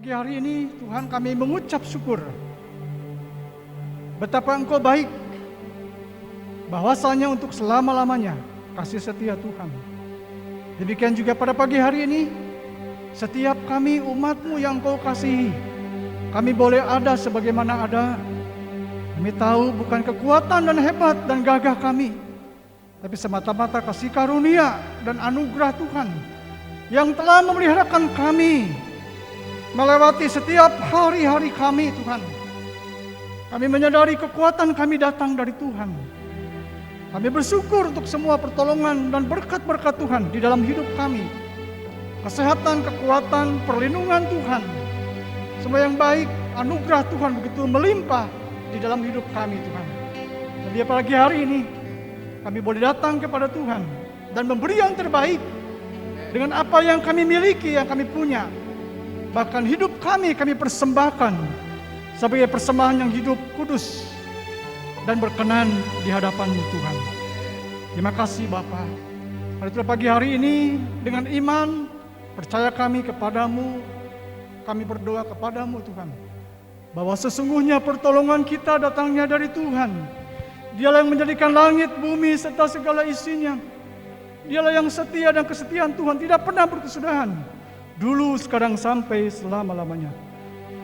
Pagi hari ini Tuhan kami mengucap syukur betapa Engkau baik, bahwasanya untuk selama-lamanya kasih setia Tuhan. Demikian juga pada pagi hari ini, setiap kami umat-Mu yang Engkau kasihi, kami boleh ada sebagaimana ada. Kami tahu bukan kekuatan dan hebat dan gagah kami, tapi semata-mata kasih karunia dan anugerah Tuhan yang telah memeliharakan kami melewati setiap hari-hari kami, Tuhan. Kami menyadari kekuatan kami datang dari Tuhan. Kami bersyukur untuk semua pertolongan dan berkat-berkat Tuhan di dalam hidup kami. Kesehatan, kekuatan, perlindungan Tuhan, semua yang baik, anugerah Tuhan begitu melimpah di dalam hidup kami, Tuhan. Dan di pagi hari ini kami boleh datang kepada Tuhan dan memberi yang terbaik dengan apa yang kami miliki, yang kami punya. Bahkan hidup kami persembahkan sebagai persembahan yang hidup, kudus, dan berkenan di hadapan Tuhan. Terima kasih Bapa. Pada pagi hari ini dengan iman, percaya kami kepadamu, kami berdoa kepadamu Tuhan, bahwa sesungguhnya pertolongan kita datangnya dari Tuhan. Dialah yang menjadikan langit, bumi, serta segala isinya. Dialah yang setia, dan kesetiaan Tuhan tidak pernah berkesudahan. Dulu, sekarang, sampai selama-lamanya.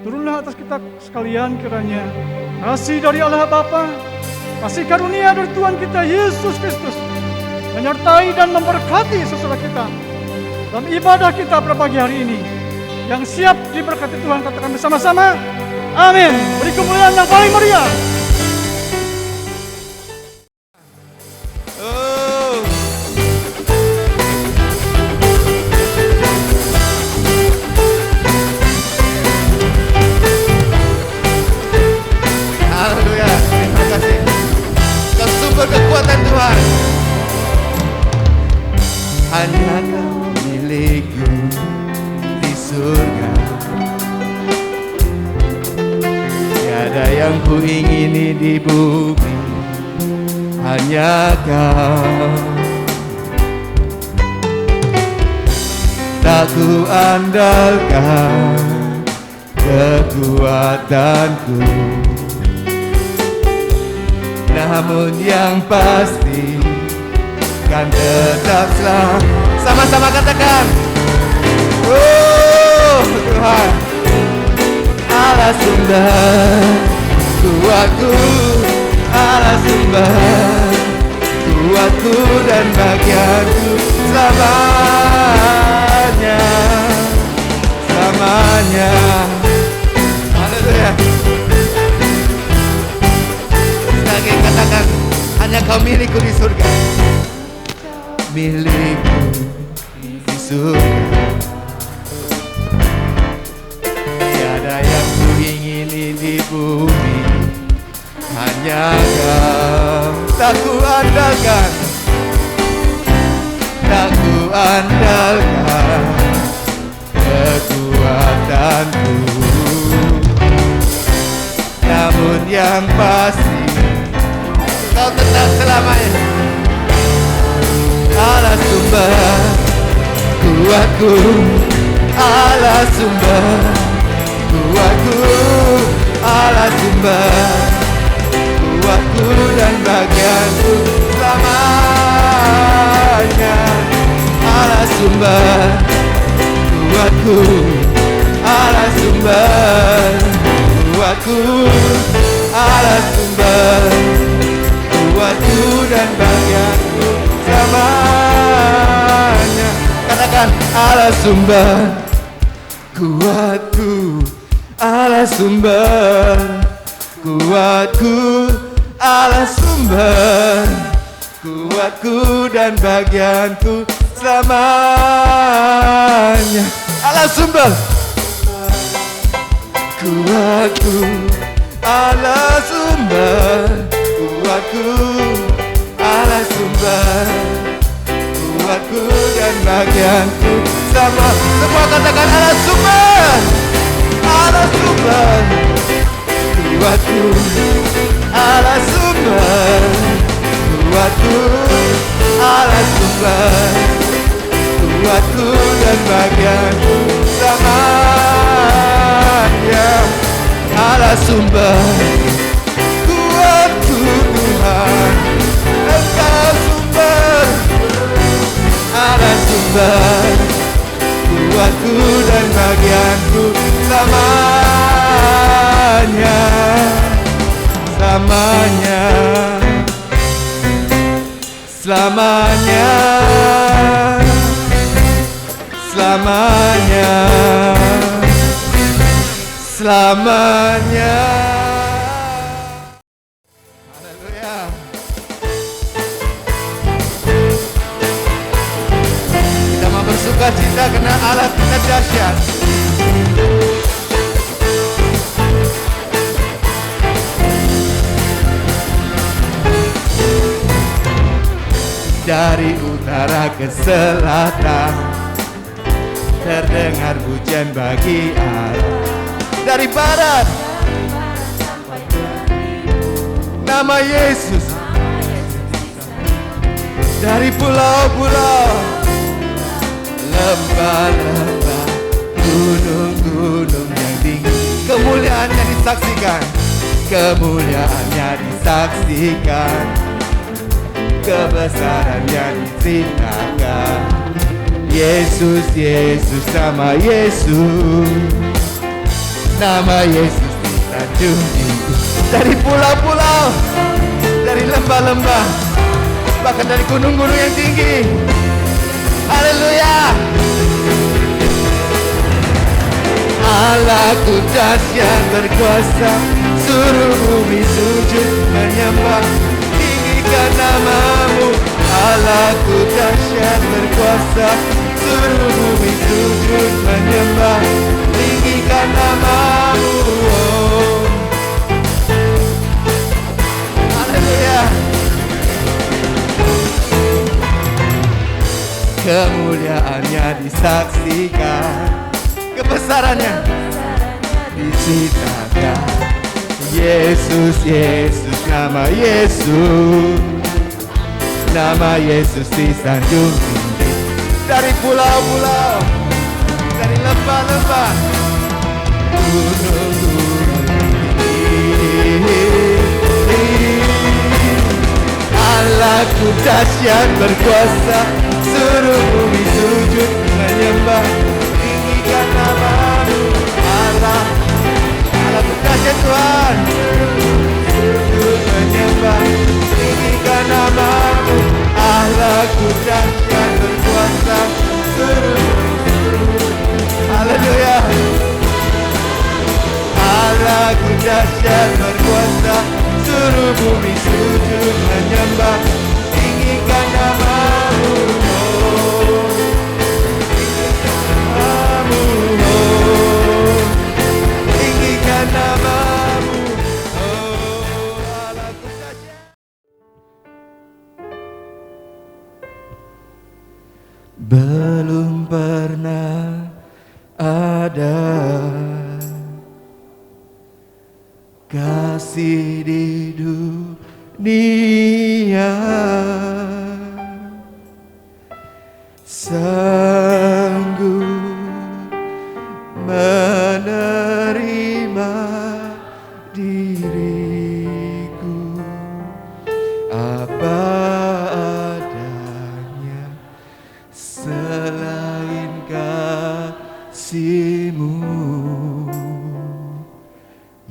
Turunlah atas kita sekalian kiranya kasih dari Allah Bapa, kasih karunia dari Tuhan kita Yesus Kristus menyertai dan memberkati saudara kita dalam ibadah kita pada pagi hari ini. Yang siap diberkati Tuhan, katakan bersama-sama, amin. Beri kemuliaan yang paling meriah. Kekuatan Tuhan hanya Kau milikku di surga. Tiada yang ku ingini di bumi, hanya Kau. Tak ku andalkan kekuatanku, namun yang pasti kan tetap selalu. Sama-sama katakan, oh Tuhan, Allah sumber kuatku, Allah sumber kuatku dan bagianku selamanya, selamanya. Haleluya. Lagi katakan, hanya Kau milikku di surga, milikku di surga. Tiada yang ku ingini di bumi, hanya Kau. Tak ku andalkan, tak ku andalkan kekuatanku, namun yang pasti Kau tetap selamanya. Allah sumber kuatku, Allah sumber kuatku, Allah sumber kuatku dan bagianku selamanya. Allah sumber kuatku, Allah sumber kuatku, Allah sumber kuatku dan bagianku selamanya. Katakan, Allah sumber kuatku, Allah sumber kuatku, Allah sumber kuatku dan bagianku selamanya. Allah sumber kuatku, Allah sumber kuatku, Allah sumber kuatku dan bagianku sama. Semua katakan, Allah sumber, Allah sumber kuatku, Allah sumber kuatku, Allah sumber kuatku dan bagianku sama. Allah sumber kuatku Tuhan, Engkau sumber, Allah sumber kuatku dan bagianku selamanya, selamanya, selamanya, selamanya, selamanya. Haleluya. Kita mau bersuka cita karena Allah kita dahsyat. Dari utara ke selatan terdengar pujian bagi Allah. Dari barat nama Yesus, dari pulau-pulau, lembah-lembah, gunung-gunung yang tinggi, kemuliaannya disaksikan, kemuliaannya disaksikan, kebesarannya diceritakan. Yesus, Yesus, nama Yesus, nama Yesus disanjung tinggi. Dari pulau-pulau, dari lembah-lembah, bahkan dari gunung-gunung yang tinggi. Haleluya. Allahku dahsyat berkuasa, suruh bumi sujud menyembah, tinggikan namamu. Allahku dahsyat berkuasa, suruh bumi sujud menyembah, tinggikan namamu. Haleluya. Kemuliaannya disaksikan, kebesarannya diceritakan. Yesus, Yesus, nama Yesus, nama Yesus disanjung tinggi. Dari pulau-pulau, dari lembah-lembah, gunung-gunung tinggi. Allahku dahsyat berkuasa, suruh bumi sujud menyembah, tinggikan namamu. Allah, Allahku dahsyat Tuhan, sujud menyembah, tinggikan namamu. Allahku dahsyat berkuasa, suruh bumi sujud. Haleluya. Allahku dahsyat berkuasa, suruh bumi sujud menyembah, tinggikan namamu. Namamu, tinggikan namamu. Allahku dahsyat. Belum pernah ada kasih di dunia sanggup menerima diriku apa adanya selain kasih-Mu,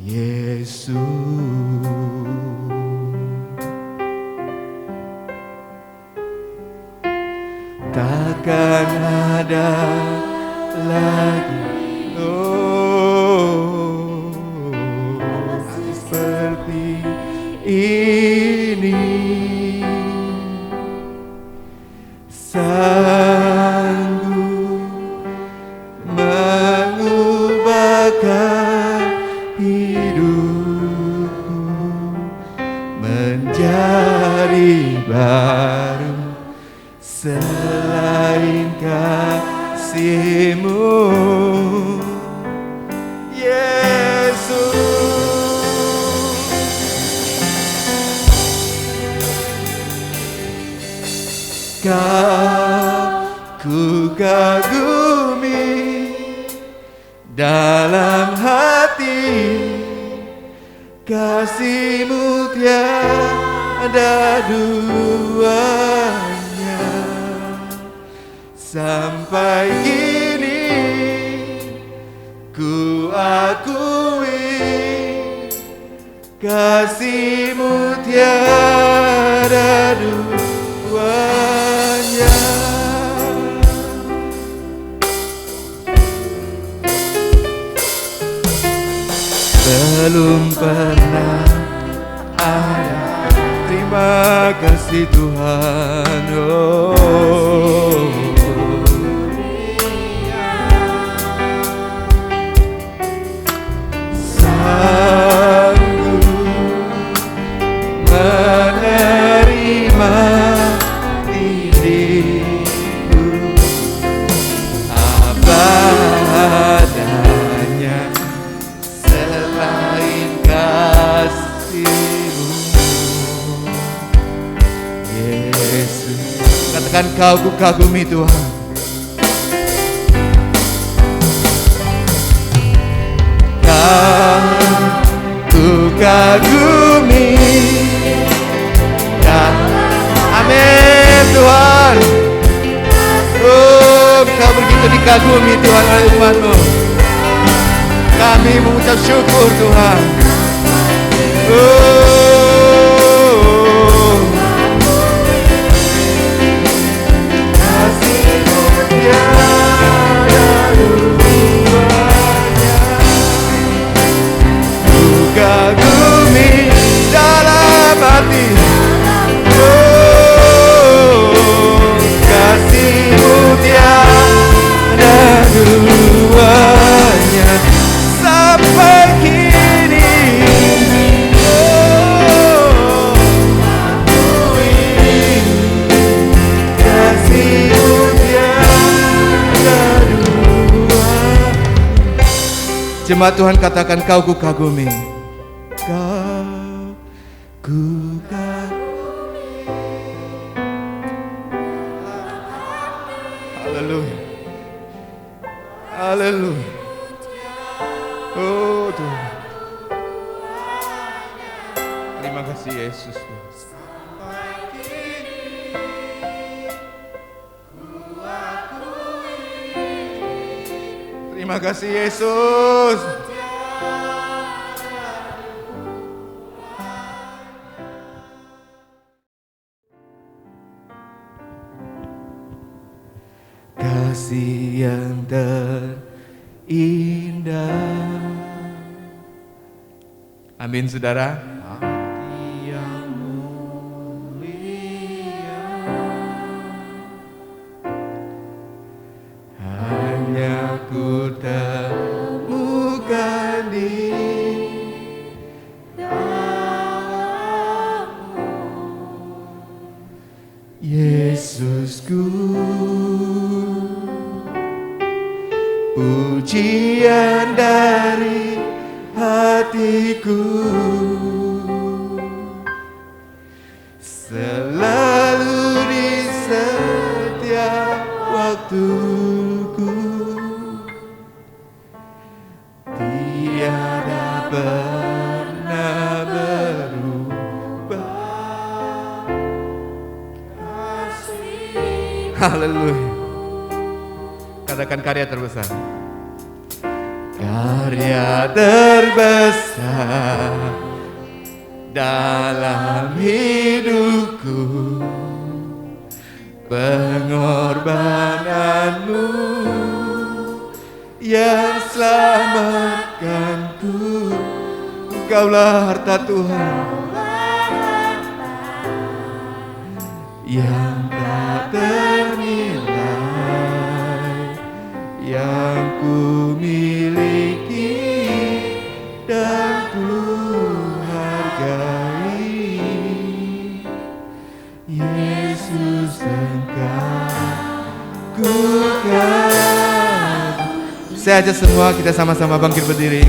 Yesus. Takkan ada lagi seperti ini, sanggup mengubahkan hidupku menjadi baru selain kasih-Mu, Yesus. Kau ku kagumi dalam hati, kasih-Mu tiada duanya. Sampai kini ku akui kasih-Mu tiada duanya. Belum pernah ada. Terima kasih Tuhan. Oh. Sanggup menerima diriku apa adanya selain kasih-Mu, Yesus. Katakan, Kau ku kagumi Tuhan. Ku kagumi ya. Amin Tuhan. Oh, Kau begitu dikagumi Tuhan oleh umat-Mu. Kami mengucap syukur Tuhan. Oh, kasih-Mu tiada duanya. Kagumi dalam hati. Oh, kasih-Mu tiada duanya. Sampai kini oh, kasih-Mu tiada duanya. Jemaat Tuhan, katakan, Kau ku kagumi. Kau ku kagumi. Haleluya. Haleluya. Oh Tuhan. Terima kasih Yesus. Terima kasih Yesus. Kasih yang terindah. Amin saudara. Hati yang mulia hanya ku temukan di dalam-Mu, Yesusku. Pujian dari hatiku selalu di setiap waktuku, tiada pernah berubah. Haleluya. Katakan, karya terbesar. Karya terbesar dalam hidupku, pengorbanan-Mu yang selamatkanku. Engkaulah harta Tuhan yang tak ternilai, yang ku miliki dan ku hargai. Yesus, Engkau ku kagumi. Saya ajak semua kita sama-sama bangkit berdiri.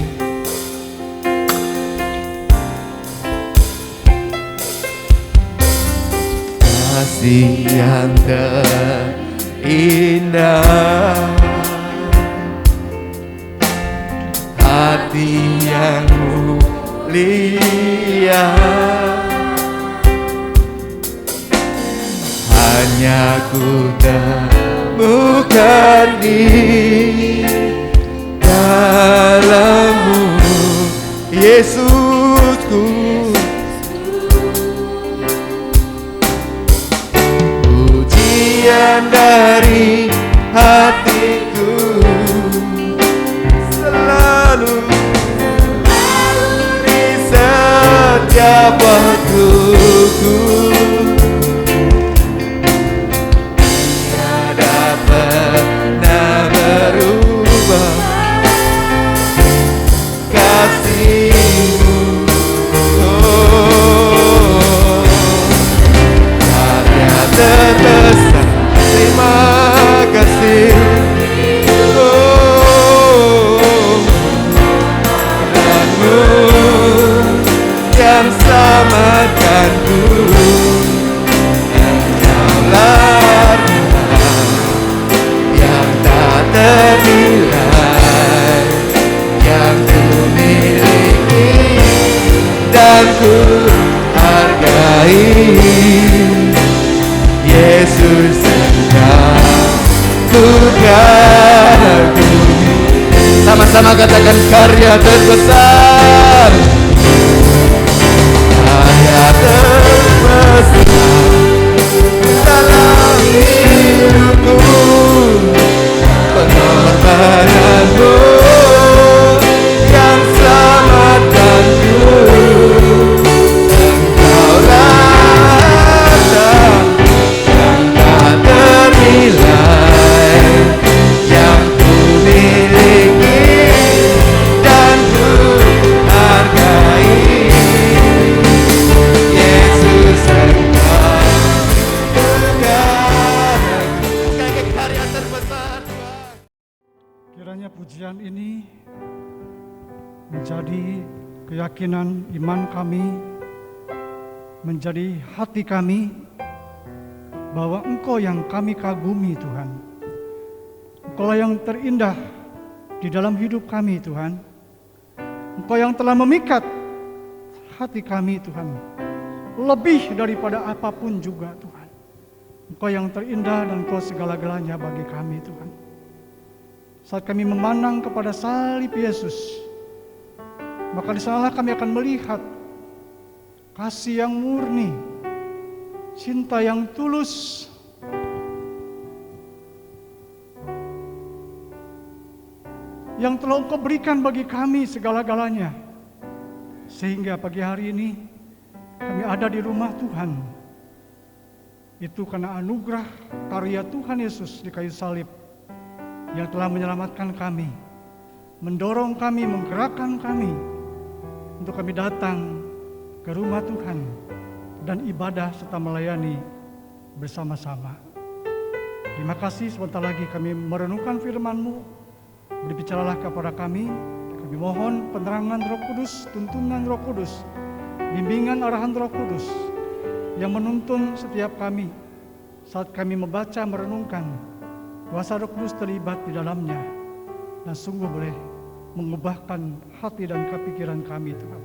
Kasih yang terindah, hati yang mulia hanya ku temukan di dalam-Mu, Yesusku. Pujian dari hatiku selalu di setiap waktuku. Tiada pernah berubah kasih-Mu. Oh, karya terbesar, terima kasih. Oh, dan-Mu yang selamatkanku. Engkaulah yang tak ternilai, yang ku miliki dan ku hargai. Yesus, Engkau ku kagumi. Sama-sama katakan karya terbesar, karya terbesar dalam hidupku, pengorbanan-Mu yang selamatkanku. Engkaulah yang tak ternilai, yang ku miliki dan ku hargai. Yesus, Engkau sebagai karya terbesar Tuhan. Kiranya pujian ini menjadi keyakinan iman kami, menjadi hati kami, bahwa Engkau yang kami kagumi Tuhan. Engkau yang terindah di dalam hidup kami Tuhan. Engkau yang telah memikat hati kami Tuhan, lebih daripada apapun juga Tuhan. Engkau yang terindah dan Engkau segala-galanya bagi kami Tuhan. Saat kami memandang kepada salib Yesus, maka di sanalah kami akan melihat kasih yang murni, cinta yang tulus, yang telah Engkau berikan bagi kami segala-galanya. Sehingga pagi hari ini kami ada di rumah Tuhan. Itu karena anugerah karya Tuhan Yesus di kayu salib yang telah menyelamatkan kami, mendorong kami, menggerakkan kami untuk kami datang ke rumah Tuhan dan ibadah serta melayani bersama-sama. Terima kasih, sebentar lagi kami merenungkan firman-Mu. Berbicaralah kepada kami. Kami mohon penerangan Roh Kudus, tuntunan Roh Kudus, bimbingan arahan Roh Kudus yang menuntun setiap kami saat kami membaca, merenungkan. Kuasa Roh Kudus terlibat di dalamnya dan sungguh boleh mengubahkan hati dan kepikiran kami Tuhan,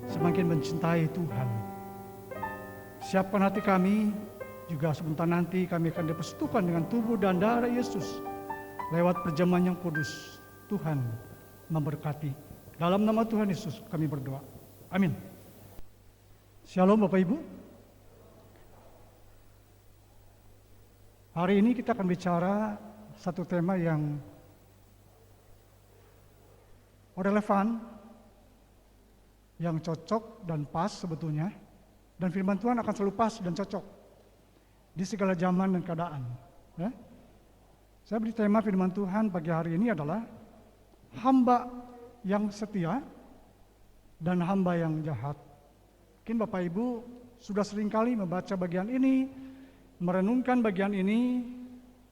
semakin mencintai Tuhan. Siapkan hati kami, juga sebentar nanti kami akan dipersatukan dengan tubuh dan darah Yesus lewat perjamuan yang kudus. Tuhan memberkati. Dalam nama Tuhan Yesus kami berdoa. Amin. Shalom Bapak Ibu. Hari ini kita akan bicara satu tema yang relevan, yang cocok dan pas sebetulnya. Dan firman Tuhan akan selalu pas dan cocok di segala zaman dan keadaan. Ya. Saya beri tema firman Tuhan pagi hari ini adalah hamba yang setia dan hamba yang jahat. Mungkin Bapak Ibu sudah seringkali membaca bagian ini, merenungkan bagian ini,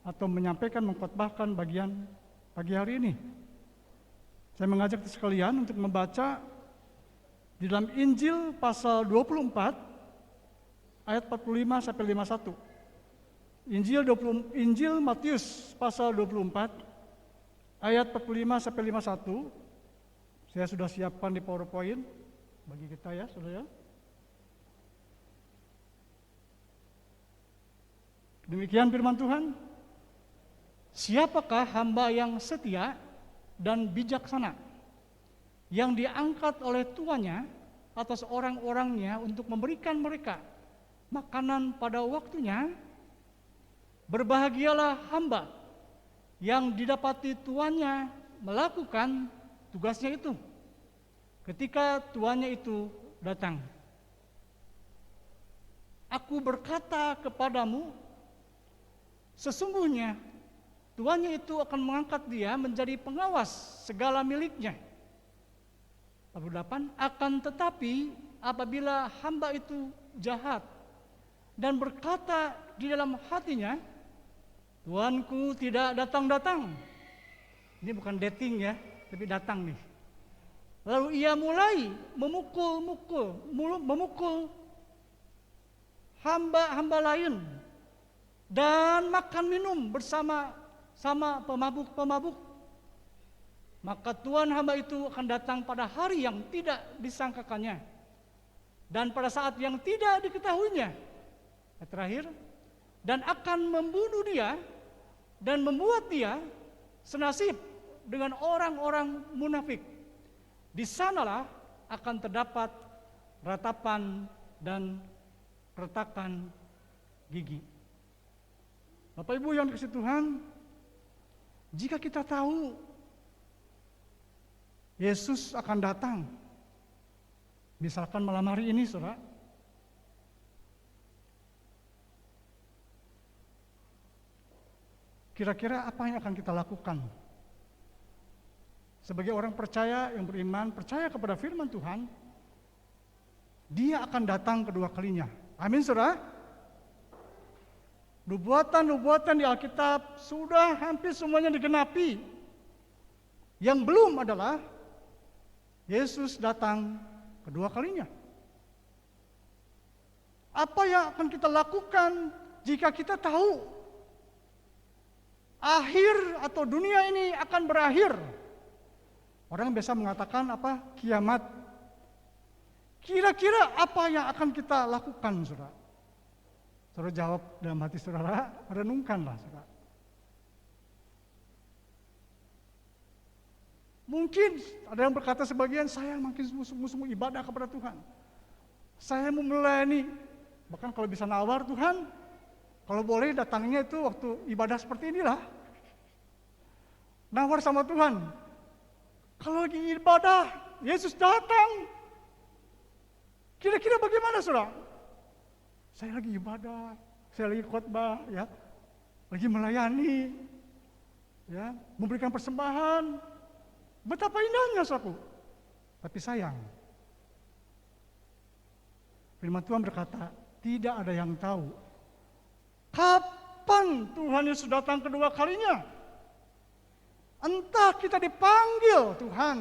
atau menyampaikan, mengkhotbahkan bagian pagi hari ini. Saya mengajak sekalian untuk membaca di dalam Injil pasal 24 ayat 45 sampai 51. Injil Matius pasal 24 ayat 45 sampai 51. Saya sudah siapkan di PowerPoint bagi kita ya, saudara. Demikian firman Tuhan. Siapakah hamba yang setia dan bijaksana, yang diangkat oleh tuannya atas orang-orangnya untuk memberikan mereka makanan pada waktunya? Berbahagialah hamba yang didapati tuannya melakukan tugasnya itu ketika tuannya itu datang. Aku berkata kepadamu, sesungguhnya tuannya itu akan mengangkat dia menjadi pengawas segala miliknya. Lalu 8, akan tetapi apabila hamba itu jahat dan berkata di dalam hatinya, Tuanku tidak datang-datang. Ini bukan dating ya, tapi datang nih. Lalu ia mulai memukul hamba-hamba lain dan makan minum bersama pemabuk-pemabuk. Maka Tuhan hamba itu akan datang pada hari yang tidak disangkakannya dan pada saat yang tidak diketahuinya. Terakhir, dan akan membunuh dia dan membuat dia senasib dengan orang-orang munafik. Di sanalah akan terdapat ratapan dan retakan gigi. Bapak Ibu yang dikasihi Tuhan, jika kita tahu Yesus akan datang, misalkan malam hari ini, saudara, kira-kira apa yang akan kita lakukan? Sebagai orang percaya yang beriman, percaya kepada firman Tuhan, dia akan datang kedua kalinya. Amin, saudara? Nubuatan-nubuatan di Alkitab sudah hampir semuanya digenapi. Yang belum adalah Yesus datang kedua kalinya. Apa yang akan kita lakukan jika kita tahu akhir atau dunia ini akan berakhir? Orang biasa mengatakan apa? Kiamat. Kira-kira apa yang akan kita lakukan, saudara? Saudara jawab dalam hati saudara, renungkanlah, saudara. Mungkin ada yang berkata sebagian, saya makin sungguh-sungguh ibadah kepada Tuhan. Saya mau melayani, bahkan kalau bisa nawar Tuhan, kalau boleh datangnya itu waktu ibadah seperti inilah. Nawar sama Tuhan. Kalau lagi ibadah, Yesus datang. Kira-kira bagaimana, saudara? Saya lagi ibadah, saya lagi khotbah, ya, lagi melayani, ya, memberikan persembahan. Betapa indahnya, saudaraku. Tapi sayang, firman Tuhan berkata, tidak ada yang tahu kapan Tuhan Yesus datang kedua kalinya. Entah kita dipanggil Tuhan.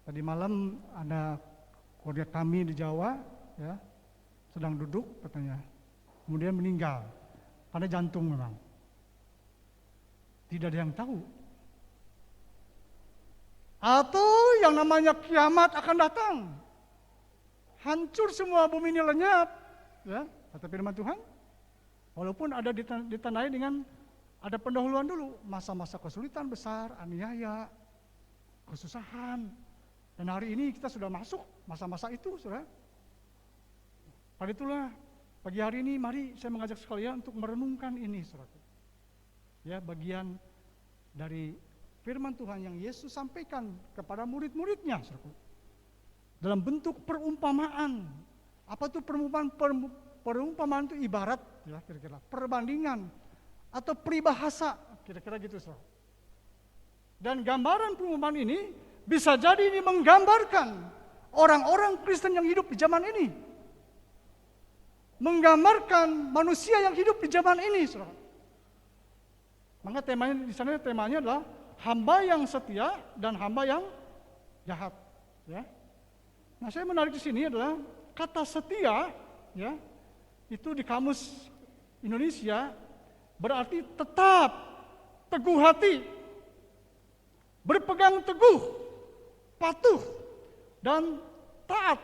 Tadi malam ada keluarga kami di Jawa, ya, sedang duduk katanya, kemudian meninggal karena jantung memang. Tidak ada yang tahu. Atau yang namanya kiamat akan datang. Hancur semua bumi ini lenyap, ya, kata firman Tuhan. Walaupun ada ditandai dengan ada pendahuluan dulu, masa-masa kesulitan besar, aniaya, kesusahan. Dan hari ini kita sudah masuk masa-masa itu, saudara. Pada itulah pagi hari ini mari saya mengajak sekalian untuk merenungkan ini, saudara. Ya, bagian dari firman Tuhan yang Yesus sampaikan kepada murid-muridnya, saudara. Dalam bentuk perumpamaan. Apa itu perumpamaan? Perumpamaan itu ibarat, ya, kira-kira perbandingan atau peribahasa, kira-kira gitu, saudara. Dan gambaran perumpamaan ini bisa jadi ini menggambarkan orang-orang Kristen yang hidup di zaman ini. Menggambarkan manusia yang hidup di zaman ini, saudara. Maka temanya di sana adalah hamba yang setia dan hamba yang jahat, ya. Nah, saya menarik di sini adalah kata setia, ya, itu di kamus Indonesia berarti tetap, teguh hati, berpegang teguh, patuh, dan taat.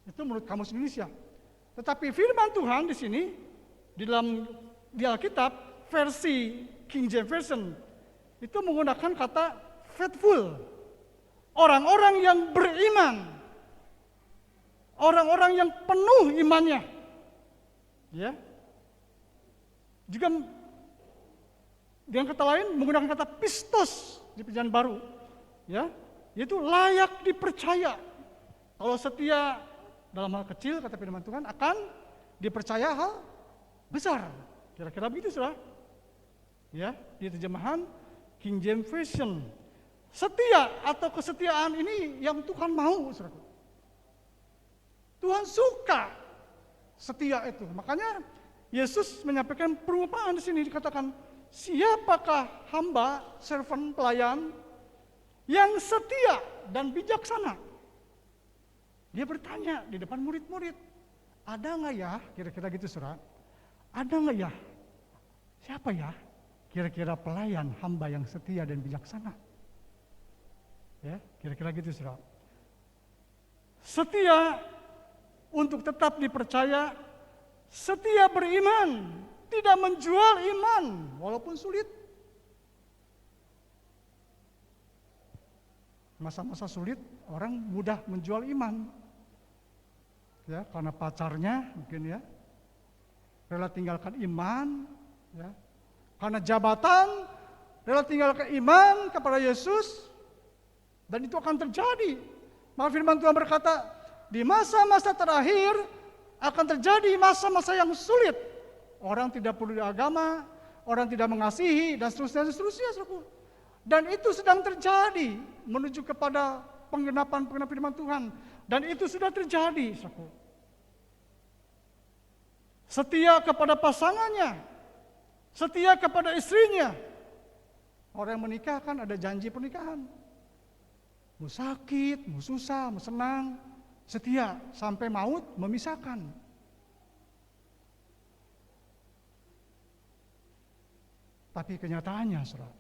Itu menurut Kamus Indonesia. Tetapi firman Tuhan di sini, di Alkitab, versi King James Version, itu menggunakan kata faithful. Orang-orang yang beriman. Orang-orang yang penuh imannya. Ya. Juga dengan kata lain menggunakan kata pistos di Perjanjian Baru. Ya, yaitu layak dipercaya. Kalau setia dalam hal kecil, kata firman Tuhan, akan dipercaya hal besar. Kira-kira begitu, saudara. Ya, di terjemahan King James Version. Setia atau kesetiaan ini yang Tuhan mau, saudara. Tuhan suka setia itu. Makanya Yesus menyampaikan perumpamaan di sini, dikatakan, siapakah hamba, servant, pelayan yang setia dan bijaksana? Dia bertanya di depan murid-murid, ada nggak ya, kira-kira gitu saudara, ada nggak ya, siapa ya kira-kira pelayan hamba yang setia dan bijaksana? Ya, kira-kira gitu saudara. Setia untuk tetap dipercaya, setia beriman, tidak menjual iman walaupun sulit. Masa-masa sulit orang mudah menjual iman. Ya, karena pacarnya mungkin ya. Rela tinggalkan iman, ya. Karena jabatan, rela tinggalkan iman kepada Yesus. Dan itu akan terjadi. Maka firman Tuhan berkata, di masa-masa terakhir akan terjadi masa-masa yang sulit. Orang tidak perlu agama, orang tidak mengasihi, dan seterusnya, saudaraku. Dan itu sedang terjadi menuju kepada penggenapan firman Tuhan. Dan itu sudah terjadi, saudaraku. Setia kepada pasangannya, setia kepada istrinya. Orang yang menikah kan ada janji pernikahan. Mau sakit, mau susah, mau senang, setia sampai maut memisahkan. Tapi kenyataannya, saudara,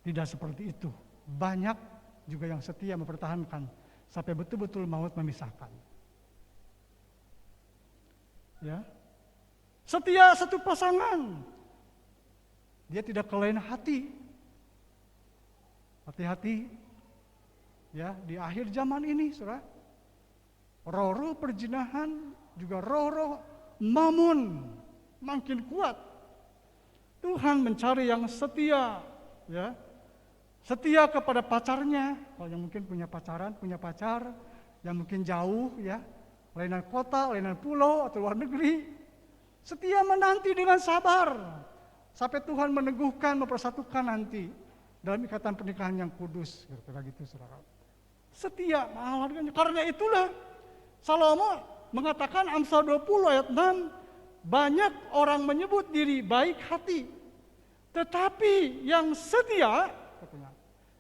tidak seperti itu. Banyak juga yang setia mempertahankan sampai betul-betul maut memisahkan. Ya, setia satu pasangan, dia tidak kelainan hati. Hati-hati, ya, di akhir zaman ini, saudara, roh-roh perzinahan juga roh-roh mamun makin kuat. Tuhan mencari yang setia, ya, setia kepada pacarnya. Kalau yang mungkin punya pacar, yang mungkin jauh, ya, lainan kota, lainan pulau atau luar negeri, setia menanti dengan sabar sampai Tuhan meneguhkan, mempersatukan nanti dalam ikatan pernikahan yang kudus, kira-kira gitu, saudara. Setia, karena itulah Salomo mengatakan Amsal 20 ayat 6, banyak orang menyebut diri baik hati, tetapi yang setia, katanya,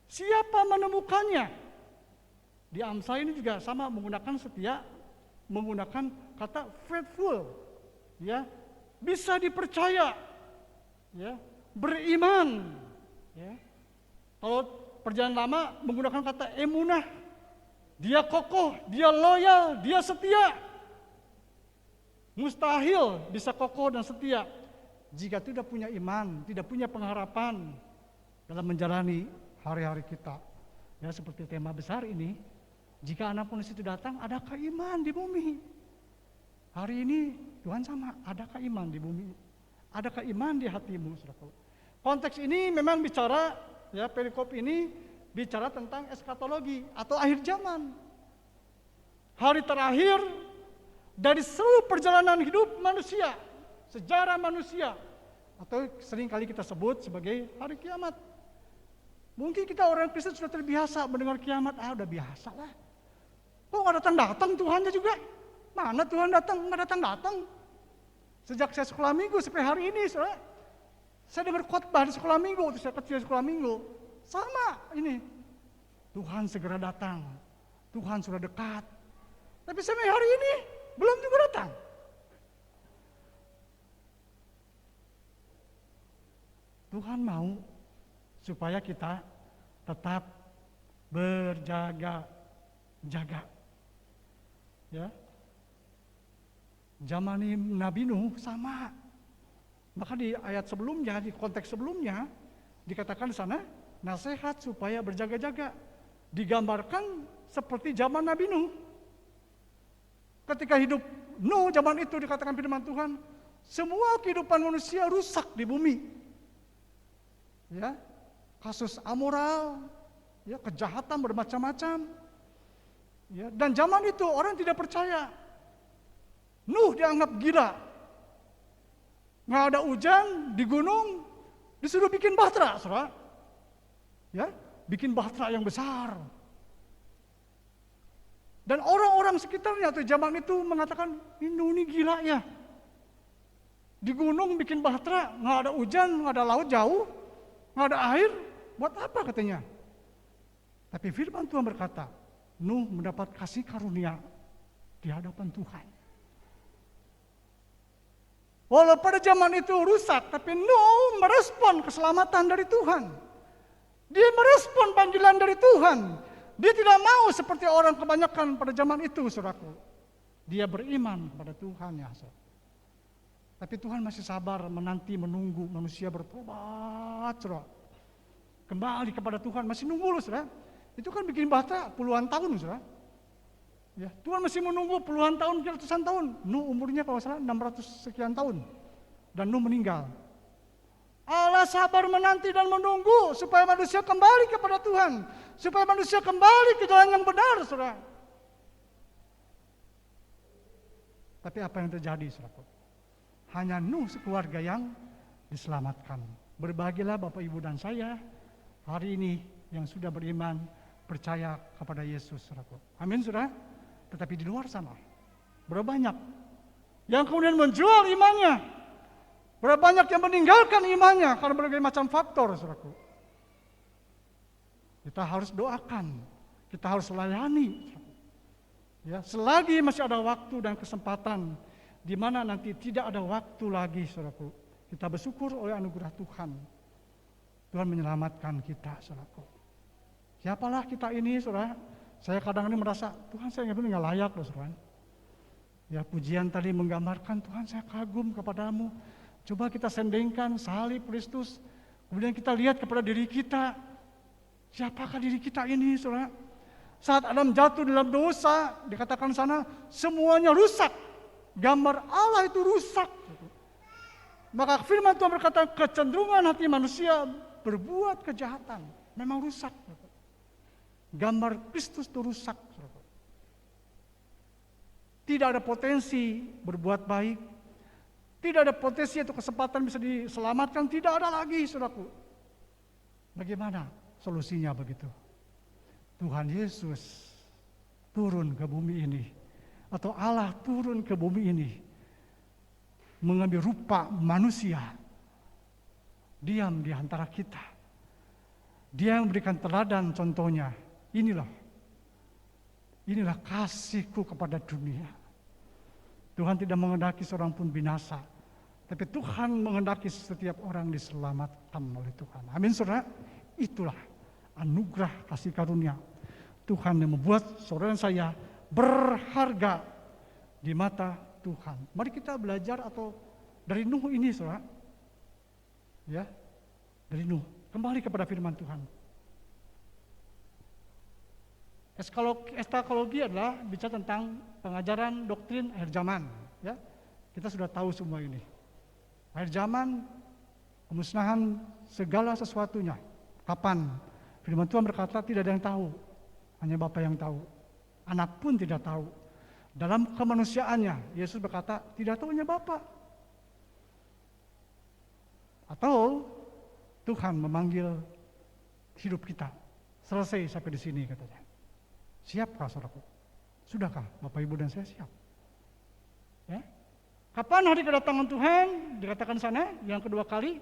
siapa menemukannya? Di Amsal ini juga sama menggunakan setia, menggunakan kata faithful, ya, bisa dipercaya, ya, beriman, ya. Kalau perjanjian lama menggunakan kata emunah, dia kokoh, dia loyal, dia setia. Mustahil bisa kokoh dan setia jika tidak punya iman, tidak punya pengharapan dalam menjalani hari-hari kita. Ya, seperti tema besar ini, jika anak manusia itu datang, adakah iman di bumi? Hari ini Tuhan sama, adakah iman di bumi? Adakah iman di hatimu, saudara? Konteks ini memang bicara, ya, perikop ini bicara tentang eskatologi atau akhir zaman. Hari terakhir dari seluruh perjalanan hidup manusia, sejarah manusia, atau sering kali kita sebut sebagai hari kiamat. Mungkin kita orang Kristen sudah terbiasa mendengar kiamat, udah biasa lah. Kok nggak datang-datang Tuhannya juga? Mana Tuhan datang? Nggak datang-datang. Sejak saya sekolah minggu sampai hari ini, saya dengar khotbah di sekolah minggu, waktu saya kecil sekolah minggu. Sama ini. Tuhan segera datang. Tuhan sudah dekat. Tapi sampai hari ini belum juga datang. Tuhan mau supaya kita tetap berjaga, jaga. Ya. Zaman Nabi Nuh sama. Maka di ayat sebelumnya, di konteks sebelumnya dikatakan di sana nasihat supaya berjaga-jaga. Digambarkan seperti zaman Nabi Nuh. Ketika hidup Nuh zaman itu dikatakan firman Tuhan, semua kehidupan manusia rusak di bumi. Ya, kasus amoral, ya, kejahatan bermacam-macam. Ya, dan zaman itu orang tidak percaya. Nuh dianggap gila. Nggak ada hujan di gunung, disuruh bikin bahtera, saudara. Ya, bikin bahtera yang besar. Dan orang-orang sekitarnya tuh zaman itu mengatakan, Nuh ini gila ya. Di gunung bikin bahtera, nggak ada hujan, nggak ada laut jauh, nggak ada air, buat apa katanya? Tapi firman Tuhan berkata, Nuh mendapat kasih karunia di hadapan Tuhan. Walau pada zaman itu rusak, tapi Nuh merespon keselamatan dari Tuhan. Dia merespon panggilan dari Tuhan. Dia tidak mau seperti orang kebanyakan pada zaman itu, saudaraku. Dia beriman kepada Tuhan, ya, saudara. Tapi Tuhan masih sabar menanti, menunggu manusia bertobat, saudara. Kembali kepada Tuhan, masih nunggu loh, saudara. Itu kan bikin bahtera puluhan tahun, saudara. Ya, Tuhan masih menunggu puluhan tahun, ratusan tahun. Nuh umurnya kalau salah 600 sekian tahun. Dan Nuh meninggal. Allah sabar menanti dan menunggu supaya manusia kembali kepada Tuhan. Supaya manusia kembali ke jalan yang benar, saudara. Tapi apa yang terjadi, saudara? Hanya Nuh sekeluarga yang diselamatkan. Berbahagialah Bapak Ibu dan saya hari ini yang sudah beriman, percaya kepada Yesus, saudara. Amin, saudara. Tetapi di luar sana, berapa banyak yang kemudian menjual imannya, berapa banyak yang meninggalkan imannya karena berbagai macam faktor, saudaraku. Kita harus doakan, kita harus layani. Ya, selagi masih ada waktu dan kesempatan, di mana nanti tidak ada waktu lagi, saudaraku. Kita bersyukur oleh anugerah Tuhan. Tuhan menyelamatkan kita, saudaraku. Siapalah kita ini, saudara? Saya kadang ini merasa, Tuhan saya nggak layak loh, saudara. Ya, pujian tadi menggambarkan, Tuhan saya kagum kepadamu. Coba kita sendengkan salib Kristus. Kemudian kita lihat kepada diri kita. Siapakah diri kita ini, saudara? Saat Adam jatuh dalam dosa, dikatakan sana, semuanya rusak. Gambar Allah itu rusak. Maka firman Tuhan berkata, kecenderungan hati manusia berbuat kejahatan. Memang rusak. Gambar Kristus itu rusak. Tidak ada potensi berbuat baik. Tidak ada potensi atau kesempatan bisa diselamatkan. Tidak ada lagi, saudaraku. Bagaimana solusinya begitu? Tuhan Yesus turun ke bumi ini. Atau Allah turun ke bumi ini. Mengambil rupa manusia. Diam di antara kita. Dia yang memberikan teladan contohnya. Inilah kasihku kepada dunia. Tuhan tidak menghendaki seorang pun binasa, tapi Tuhan menghendaki setiap orang diselamatkan oleh Tuhan. Amin, saudara. Itulah anugerah kasih karunia Tuhan yang membuat saudara dan saya berharga di mata Tuhan. Mari kita belajar atau dari Nuh ini, saudara. Ya, dari Nuh. Kembali kepada firman Tuhan. Eskatologi adalah bicara tentang pengajaran doktrin akhir zaman. Ya, kita sudah tahu semua ini. Akhir zaman, pemusnahan segala sesuatunya. Kapan? Firman Tuhan berkata tidak ada yang tahu, hanya Bapa yang tahu. Anak pun tidak tahu. Dalam kemanusiaannya, Yesus berkata tidak tahu hanya Bapa. Atau Tuhan memanggil hidup kita. Selesai sampai di sini katanya. Siapkah, saudaraku? Sudahkah Bapak Ibu dan saya siap? Ya? Kapan hari kedatangan Tuhan? Dikatakan sana yang kedua kali.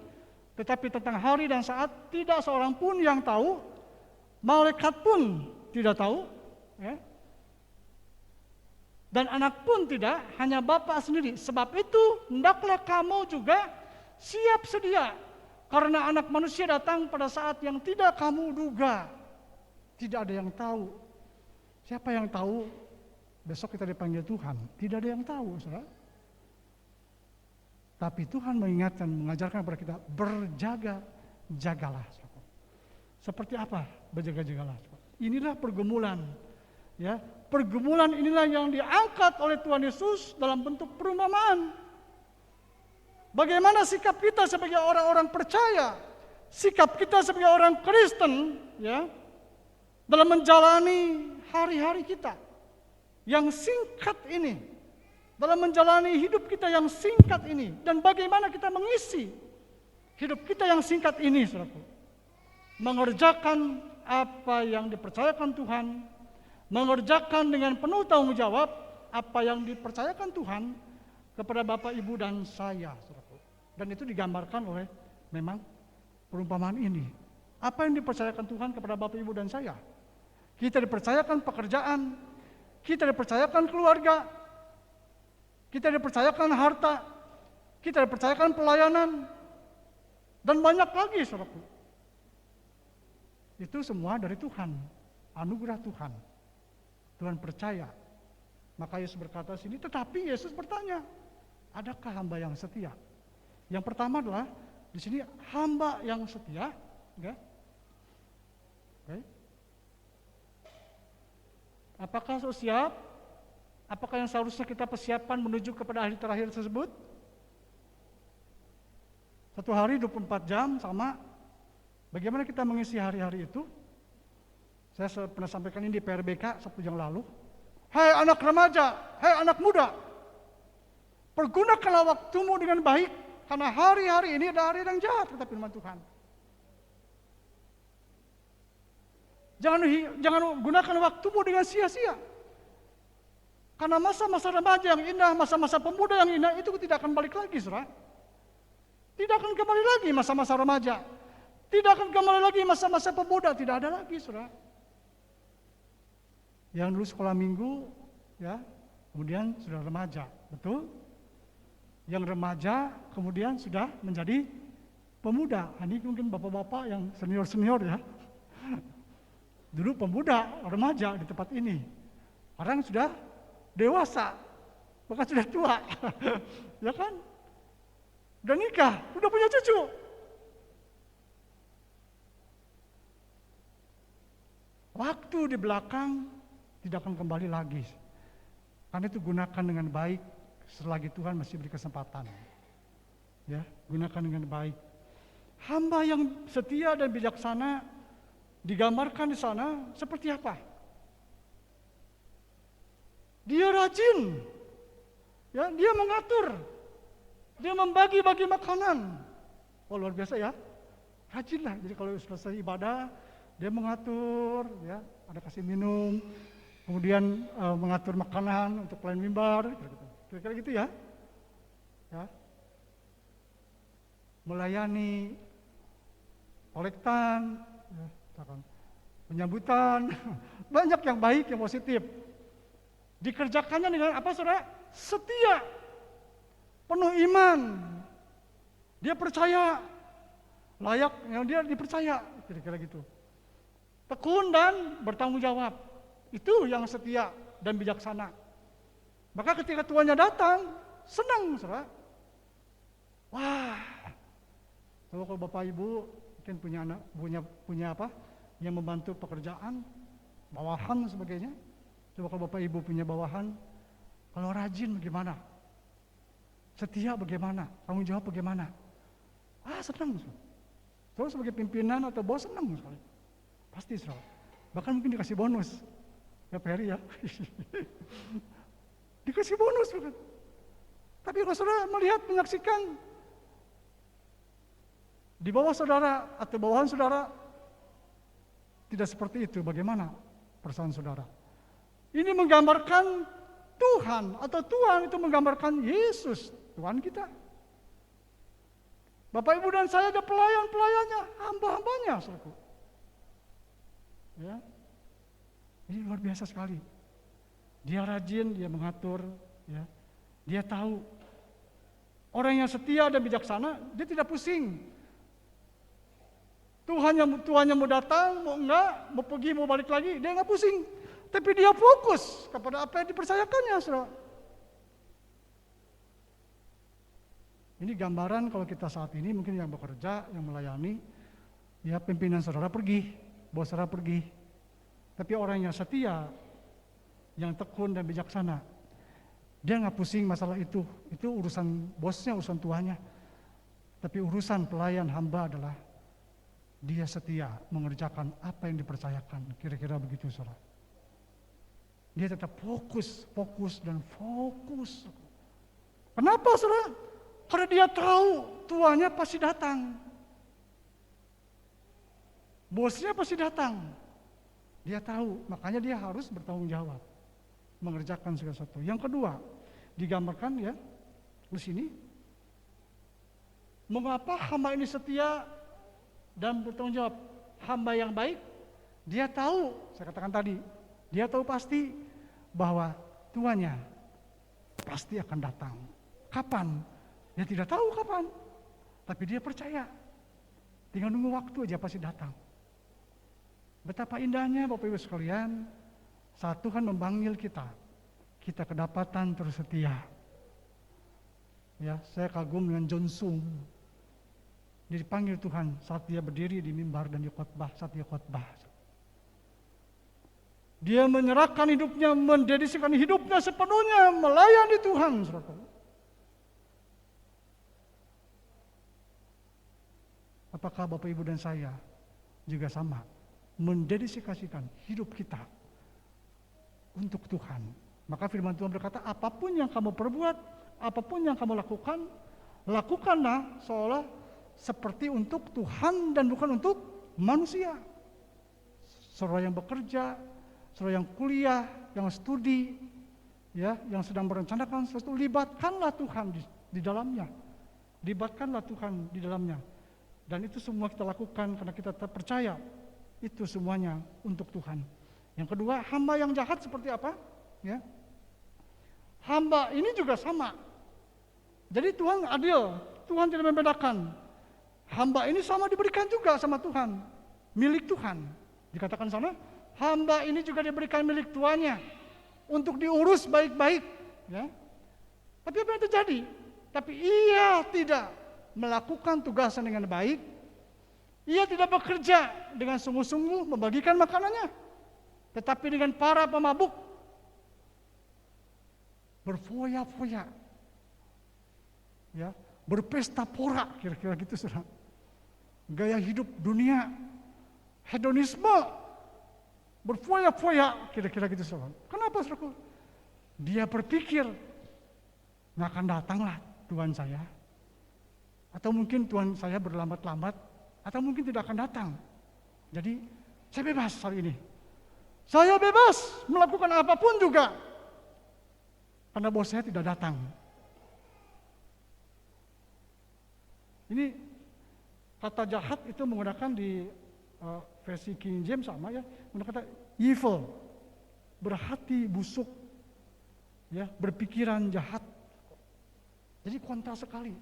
Tetapi tentang hari dan saat tidak seorang pun yang tahu. Malaikat pun tidak tahu. Ya? Dan anak pun tidak, hanya Bapa sendiri. Sebab itu hendaklah kamu juga siap sedia. Karena anak manusia datang pada saat yang tidak kamu duga. Tidak ada yang tahu. Siapa yang tahu besok kita dipanggil Tuhan? Tidak ada yang tahu, saudara. Tapi Tuhan mengingatkan, mengajarkan kepada kita, berjaga-jagalah. Saudara. Seperti apa berjaga-jagalah? Inilah pergumulan. Ya, pergumulan inilah yang diangkat oleh Tuhan Yesus dalam bentuk perumpamaan. Bagaimana sikap kita sebagai orang-orang percaya, sikap kita sebagai orang Kristen, ya, dalam menjalani hari-hari kita yang singkat ini, dalam menjalani hidup kita yang singkat ini, dan bagaimana kita mengisi hidup kita yang singkat ini, saudaraku, mengerjakan apa yang dipercayakan Tuhan, mengerjakan dengan penuh tanggung jawab apa yang dipercayakan Tuhan kepada Bapak, Ibu, dan saya, saudaraku. Dan itu digambarkan oleh memang perumpamaan ini. Apa yang dipercayakan Tuhan kepada Bapak, Ibu, dan saya? Kita dipercayakan pekerjaan, kita dipercayakan keluarga, kita dipercayakan harta, kita dipercayakan pelayanan, dan banyak lagi, saudaraku. Itu semua dari Tuhan, anugerah Tuhan. Tuhan percaya. Maka Yesus berkata sini, tetapi Yesus bertanya, adakah hamba yang setia? Yang pertama adalah di sini hamba yang setia, okay? Okay. Apakah sudah siap? Apakah yang seharusnya kita persiapkan menuju kepada hari terakhir tersebut? Satu hari 24 jam sama. Bagaimana kita mengisi hari-hari itu? Saya pernah sampaikan ini di PRBK Sabtu yang lalu. Hai anak remaja, hai anak muda, pergunakanlah waktumu dengan baik, karena hari-hari ini ada hari yang jahat, kata firman Tuhan. Jangan gunakan waktumu dengan sia-sia. Karena masa-masa remaja yang indah, masa-masa pemuda yang indah itu tidak akan balik lagi, saudara. Tidak akan kembali lagi masa-masa remaja. Tidak akan kembali lagi masa-masa pemuda, tidak ada lagi, saudara. Yang dulu sekolah minggu, ya, kemudian sudah remaja, betul? Yang remaja kemudian sudah menjadi pemuda. Ini mungkin bapak-bapak yang senior-senior ya. Dulu pemuda, remaja di tempat ini. Sekarang sudah dewasa, bahkan sudah tua. Ya kan? Udah nikah, udah punya cucu. Waktu di belakang tidak akan kembali lagi. Karena itu gunakan dengan baik selagi Tuhan masih beri kesempatan. Ya, gunakan dengan baik. Hamba yang setia dan bijaksana digambarkan di sana seperti apa? Dia rajin. Ya, dia mengatur. Dia membagi-bagi makanan. Oh, luar biasa ya. Rajinlah. Jadi kalau selesai ibadah, dia mengatur, ya, ada kasih minum, kemudian mengatur makanan untuk pelayan mimbar, kira-kira gitu ya. Ya. Melayani kolektan, ya, penyambutan, banyak yang baik, yang positif. Dikerjakannya dengan apa, saudara? Setia, penuh iman. Dia percaya, layak yang dia dipercaya, kira-kira gitu. Tekun dan bertanggung jawab. Itu yang setia dan bijaksana. Maka ketika tuannya datang, senang, saudara. Wah, coba kalau Bapak Ibu mungkin punya anak, punya apa? Yang membantu pekerjaan, bawahan dan sebagainya. Coba kalau Bapak Ibu punya bawahan, kalau rajin bagaimana? Setia bagaimana? Tanggung jawab bagaimana? Senang, saudara. Saudara sebagai pimpinan atau bos senang, saudara. Pasti, saudara. Bahkan mungkin dikasih bonus. Ya Peri ya. Dikasih bonus, bukan? Tapi kalau saudara melihat, menyaksikan di bawah saudara atau bawahan saudara tidak seperti itu, bagaimana perasaan saudara? Ini menggambarkan Tuhan, atau Tuhan itu menggambarkan Yesus, Tuhan kita. Bapak Ibu dan saya ada pelayan-pelayannya, hamba-hambanya, saudaraku. Ya. Ini luar biasa sekali. Dia rajin, dia mengatur, ya. Dia tahu. Orang yang setia dan bijaksana, dia tidak pusing. Tuhannya mau datang, mau enggak, mau pergi, mau balik lagi, dia enggak pusing. Tapi dia fokus kepada apa yang dipercayakannya, saudara. Ini gambaran kalau kita saat ini mungkin yang bekerja, yang melayani, ya pimpinan saudara pergi, bos saudara pergi. Tapi orang yang setia, yang tekun dan bijaksana, dia nggak pusing masalah itu urusan bosnya, urusan tuannya. Tapi urusan pelayan hamba adalah dia setia mengerjakan apa yang dipercayakan, kira-kira begitu saudara. Dia tetap fokus dan fokus. Kenapa saudara? Karena dia tahu tuannya pasti datang. Bosnya pasti datang. Dia tahu, makanya dia harus bertanggung jawab. Mengerjakan segala sesuatu. Yang kedua, digambarkan ya di sini. Mengapa hamba ini setia dan bertanggung jawab? Hamba yang baik, dia tahu, saya katakan tadi, dia tahu pasti bahwa tuannya pasti akan datang. Kapan? Dia tidak tahu kapan, tapi dia percaya. Tinggal nunggu waktu aja pasti datang. Betapa indahnya Bapak Ibu sekalian, saat Tuhan memanggil kita kedapatan terus setia. Ya, saya kagum dengan John Sung. Dia dipanggil Tuhan saat dia berdiri di mimbar dan di khotbah, saat dia khotbah. Dia menyerahkan hidupnya, mendedikasikan hidupnya sepenuhnya melayani Tuhan, saudara. Apakah Bapak Ibu dan saya juga sama mendedikasikan hidup kita untuk Tuhan? Maka firman Tuhan berkata, apapun yang kamu perbuat, apapun yang kamu lakukan, lakukanlah seolah seperti untuk Tuhan dan bukan untuk manusia. Saudara yang bekerja, saudara yang kuliah, yang studi, ya, yang sedang merencanakan sesuatu, libatkanlah Tuhan di dalamnya. Libatkanlah Tuhan di dalamnya. Dan itu semua kita lakukan karena kita tetap percaya itu semuanya untuk Tuhan. Yang kedua, hamba yang jahat seperti apa? Ya. Hamba ini juga sama. Jadi Tuhan adil, Tuhan tidak membedakan. Hamba ini sama diberikan juga sama Tuhan, milik Tuhan. Dikatakan sana, hamba ini juga diberikan milik tuannya untuk diurus baik-baik. Ya. Tapi apa yang terjadi? Tapi ia tidak melakukan tugasnya dengan baik, ia tidak bekerja dengan sungguh-sungguh membagikan makanannya, tetapi dengan para pemabuk berfoya-foya, ya, berpesta pora, kira-kira gitu saudara. Gaya hidup dunia, hedonisme, berfoya-foya, kira-kira gitu saudara. Kenapa saudara? Dia berpikir nggak akan datanglah Tuhan saya. Atau mungkin Tuhan saya berlambat-lambat, atau mungkin tidak akan datang. Jadi, saya bebas hari ini. Saya bebas melakukan apapun juga. Karena bos saya tidak datang. Ini kata jahat itu menggunakan di versi King James sama ya, menggunakan kata evil, berhati busuk, ya, berpikiran jahat. Jadi kontra sekali.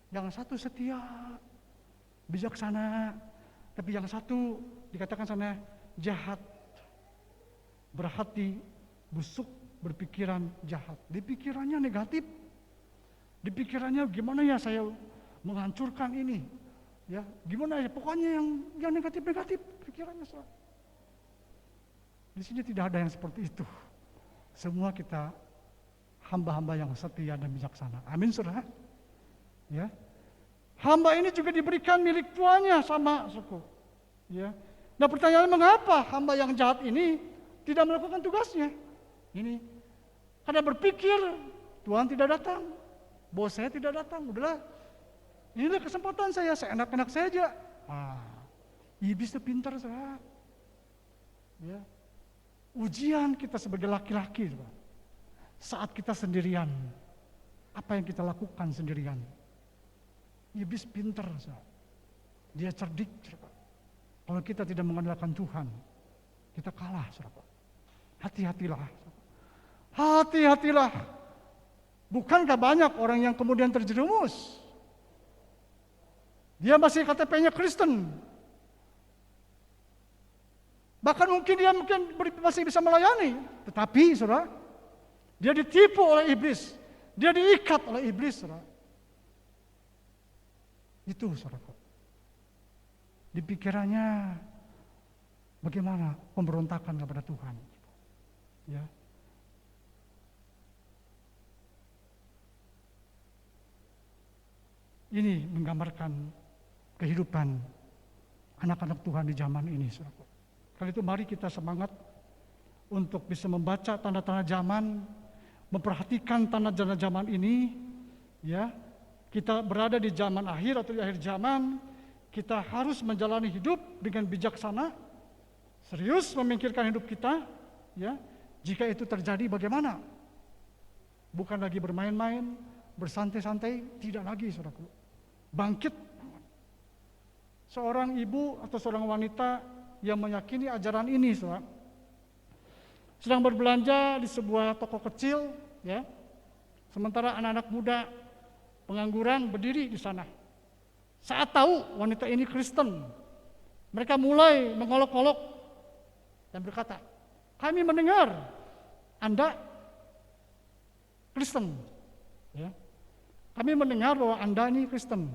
Yang satu setia, bijaksana, tapi yang satu dikatakan sana jahat, berhati busuk, berpikiran jahat. Di pikirannya negatif, di pikirannya gimana ya saya menghancurkan ini, ya gimana ya, pokoknya yang negatif pikirannya. Di sini tidak ada yang seperti itu. Semua kita hamba-hamba yang setia dan bijaksana. Amin, saudara. Ya, hamba ini juga diberikan milik tuannya sama suku. Ya, nah pertanyaan mengapa hamba yang jahat ini tidak melakukan tugasnya? Ini karena berpikir Tuhan tidak datang, bos saya tidak datang. Udahlah, inilah kesempatan saya enak-enak saja. Iblis itu pintar saudara. Ya, ujian kita sebagai laki-laki, saat kita sendirian, apa yang kita lakukan sendirian? Iblis pintar, dia cerdik. Kalau kita tidak mengandalkan Tuhan, kita kalah. Hati-hatilah. Hati-hatilah. Bukankah banyak orang yang kemudian terjerumus? Dia masih KTP-nya Kristen. Bahkan mungkin dia masih bisa melayani. Tetapi saudara, dia ditipu oleh iblis. Dia diikat oleh iblis, saudara. Itu saudara. Di pikirannya bagaimana pemberontakan kepada Tuhan. Ya. Ini menggambarkan kehidupan anak-anak Tuhan di zaman ini, saudara. Karena itu mari kita semangat untuk bisa membaca tanda-tanda zaman, memperhatikan tanda-tanda zaman ini, ya. Kita berada di zaman akhir atau di akhir zaman, kita harus menjalani hidup dengan bijaksana, serius memikirkan hidup kita, ya. Jika itu terjadi bagaimana? Bukan lagi bermain-main, bersantai-santai, tidak lagi, saudaraku. Bangkit. Seorang ibu atau seorang wanita yang meyakini ajaran ini, saudara, sedang berbelanja di sebuah toko kecil, ya. Sementara anak-anak muda pengangguran berdiri di sana. Saat tahu wanita ini Kristen, mereka mulai mengolok-olok dan berkata, "Kami mendengar Anda Kristen, ya. Kami mendengar bahwa Anda ini Kristen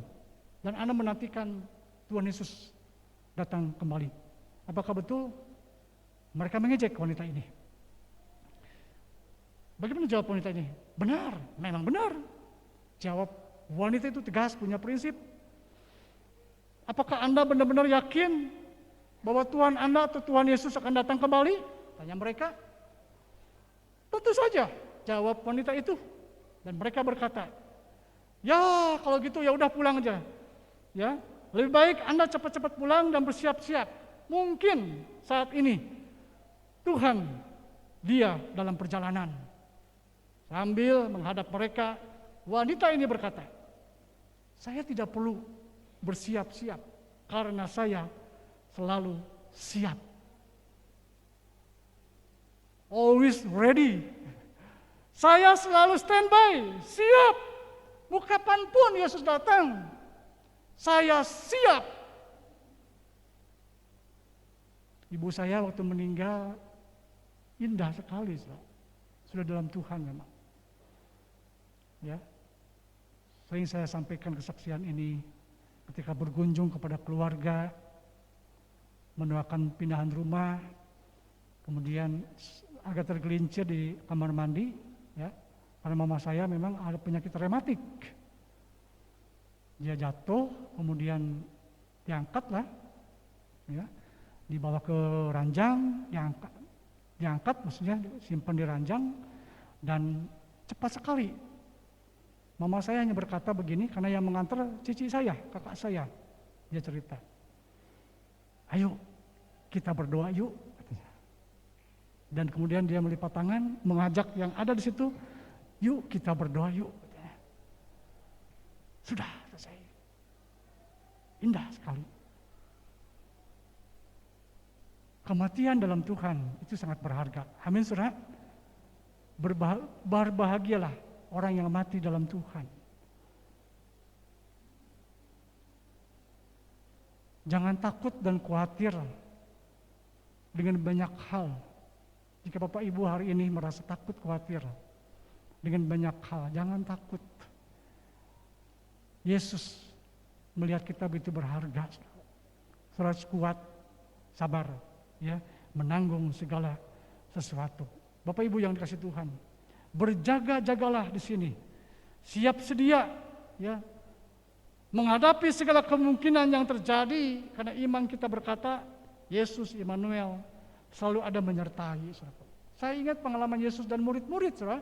dan Anda menantikan Tuhan Yesus datang kembali. Apakah betul?" Mereka mengejek wanita ini. Bagaimana jawab wanita ini? Benar, memang benar. Jawab wanita itu tegas, punya prinsip. Apakah Anda benar-benar yakin bahwa Tuhan Anda atau Tuhan Yesus akan datang kembali? Tanya mereka. Tentu saja, jawab wanita itu. Dan mereka berkata, "Ya, kalau gitu ya udah pulang aja. Ya, lebih baik Anda cepat-cepat pulang dan bersiap-siap. Mungkin saat ini Tuhan dia dalam perjalanan." Sambil menghadap mereka, wanita ini berkata, "Saya tidak perlu bersiap-siap karena saya selalu siap. Always ready. Saya selalu standby, siap. Mau kapanpun Yesus datang, saya siap." Ibu saya waktu meninggal indah sekali, sudah dalam Tuhan memang. Ya, sering saya sampaikan kesaksian ini ketika berkunjung kepada keluarga, mendoakan pindahan rumah, kemudian agak tergelincir di kamar mandi, ya, karena mama saya memang ada penyakit rematik. Dia jatuh, kemudian diangkat lah, ya, dibawa ke ranjang, diangkat maksudnya simpan di ranjang, dan cepat sekali. Mama saya hanya berkata begini, karena yang mengantar cici saya, kakak saya. Dia cerita, "Ayo kita berdoa yuk," katanya. Dan kemudian dia melipat tangan, mengajak yang ada di situ, "Yuk kita berdoa yuk," katanya. Sudah selesai. Indah sekali. Kematian dalam Tuhan itu sangat berharga. Amin, saudara. Berbahagialah orang yang mati dalam Tuhan. Jangan takut dan khawatir dengan banyak hal. Jika Bapak Ibu hari ini merasa takut, khawatir dengan banyak hal, jangan takut. Yesus melihat kita begitu berharga. Saudara kuat, sabar, ya, menanggung segala sesuatu. Bapak Ibu yang dikasihi Tuhan, berjaga-jagalah di sini, siap sedia, ya, menghadapi segala kemungkinan yang terjadi, karena iman kita berkata, Yesus Immanuel selalu ada menyertai. Saudara. Saya ingat pengalaman Yesus dan murid-murid, saudara.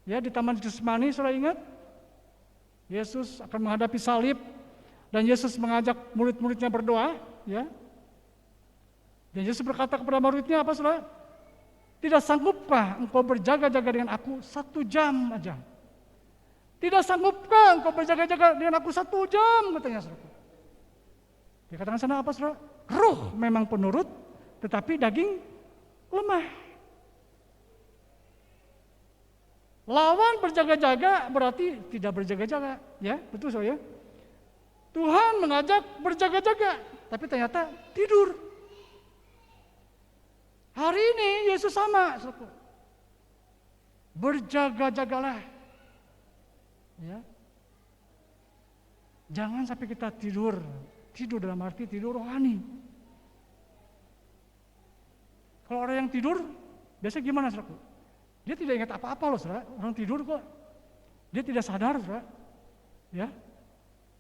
Ya, di Taman Getsemani, saudara ingat? Yesus akan menghadapi salib, dan Yesus mengajak murid-muridnya berdoa, ya. Dan Yesus berkata kepada muridnya apa, saudara? "Tidak sanggupkah engkau berjaga-jaga dengan aku 1 jam aja? Tidak sanggupkah engkau berjaga-jaga dengan aku 1 jam?" katanya, saudara. Dia katakan sana apa, saudara? Ruh memang penurut, tetapi daging lemah. Lawan berjaga-jaga berarti tidak berjaga-jaga, ya, betul saudara, ya. Tuhan mengajak berjaga-jaga, tapi ternyata tidur. Hari ini Yesus sama, saudaraku. Berjaga-jagalah. Ya. Jangan sampai kita tidur dalam arti tidur rohani. Kalau orang yang tidur, biasanya gimana, saudaraku? Dia tidak ingat apa-apa loh, saudara. Orang tidur kok. Dia tidak sadar, saudara. Ya.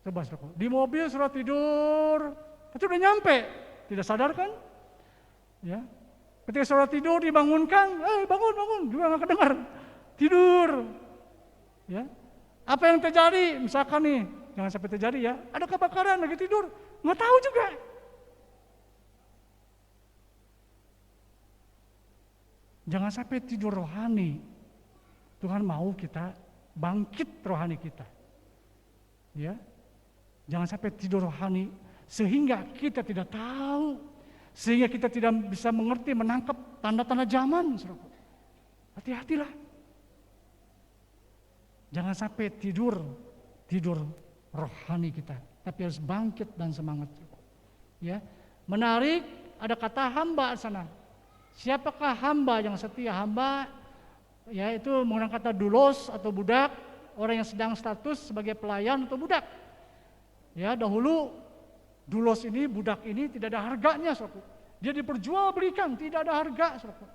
Coba, saudaraku. Di mobil saudara tidur, tapi udah nyampe. Tidak sadar kan? Ya. Ketika saudara tidur dibangunkan, bangun, juga nggak kedengar. Tidur. Ya. Apa yang terjadi? Misalkan nih, jangan sampai terjadi ya. Ada kebakaran lagi tidur, nggak tahu juga. Jangan sampai tidur rohani. Tuhan mau kita bangkit rohani kita. Ya. Jangan sampai tidur rohani sehingga kita tidak tahu, sehingga kita tidak bisa mengerti, menangkap tanda-tanda zaman. Hati-hatilah. Jangan sampai tidur rohani kita, tapi harus bangkit dan semangat. Ya, menarik ada kata hamba di sana. Siapakah hamba yang setia? Hamba, ya itu menggunakan kata doulos atau budak, orang yang sedang status sebagai pelayan atau budak. Ya, dahulu doulos ini, budak ini tidak ada harganya, saudaraku. Dia diperjualbelikan, tidak ada harga, saudaraku.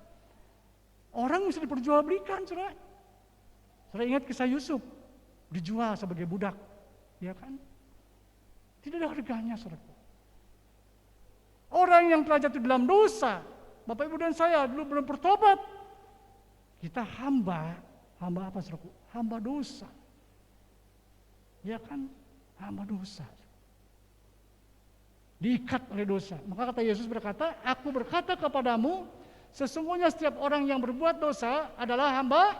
Orang bisa diperjualbelikan, saudara. Saudara ingat kisah Yusuf, dijual sebagai budak, ya kan? Tidak ada harganya, saudaraku. Orang yang telah jatuh dalam dosa, Bapak Ibu dan saya dulu belum bertobat, kita hamba apa, saudaraku? Hamba dosa, ya kan? Hamba dosa, diikat oleh dosa. Maka kata Yesus berkata, aku berkata kepadamu, sesungguhnya setiap orang yang berbuat dosa adalah hamba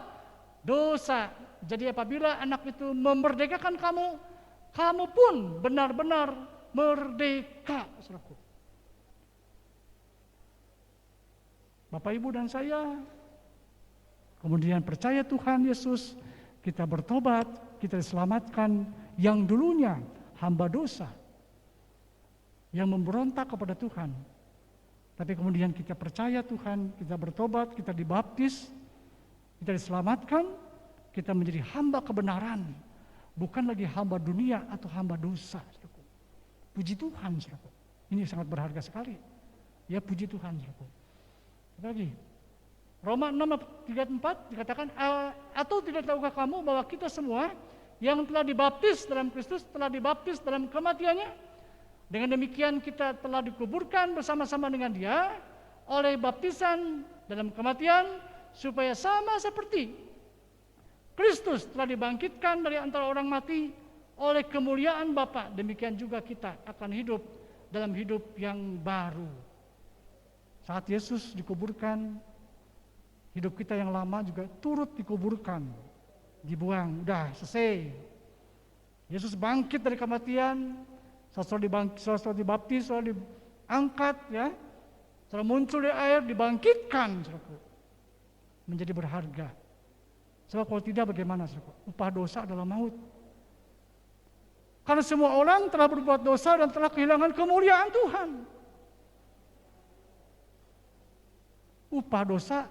dosa. Jadi apabila anak itu memerdekakan kamu, kamu pun benar-benar merdeka, saudaraku. Bapak Ibu dan saya kemudian percaya Tuhan Yesus, kita bertobat, kita diselamatkan yang dulunya hamba dosa, yang memberontak kepada Tuhan. Tapi kemudian kita percaya Tuhan, kita bertobat, kita dibaptis, kita diselamatkan, kita menjadi hamba kebenaran, bukan lagi hamba dunia atau hamba dosa. Puji Tuhan, saudaraku. Ini sangat berharga sekali. Ya, puji Tuhan, saudaraku. Lagi, Roma 6:34 dikatakan, atau tidak tahukah kamu bahwa kita semua yang telah dibaptis dalam Kristus telah dibaptis dalam kematiannya? Dengan demikian kita telah dikuburkan bersama-sama dengan Dia oleh baptisan dalam kematian, supaya sama seperti Kristus telah dibangkitkan dari antara orang mati oleh kemuliaan Bapa, demikian juga kita akan hidup dalam hidup yang baru. Saat Yesus dikuburkan, hidup kita yang lama juga turut dikuburkan, dibuang, udah selesai. Yesus bangkit dari kematian, setelah dibaptis, setelah diangkat, ya, setelah muncul dari air, dibangkitkan, saudaraku, menjadi berharga. Sebab kalau tidak bagaimana, saudaraku? Upah dosa adalah maut. Karena semua orang telah berbuat dosa dan telah kehilangan kemuliaan Tuhan. Upah dosa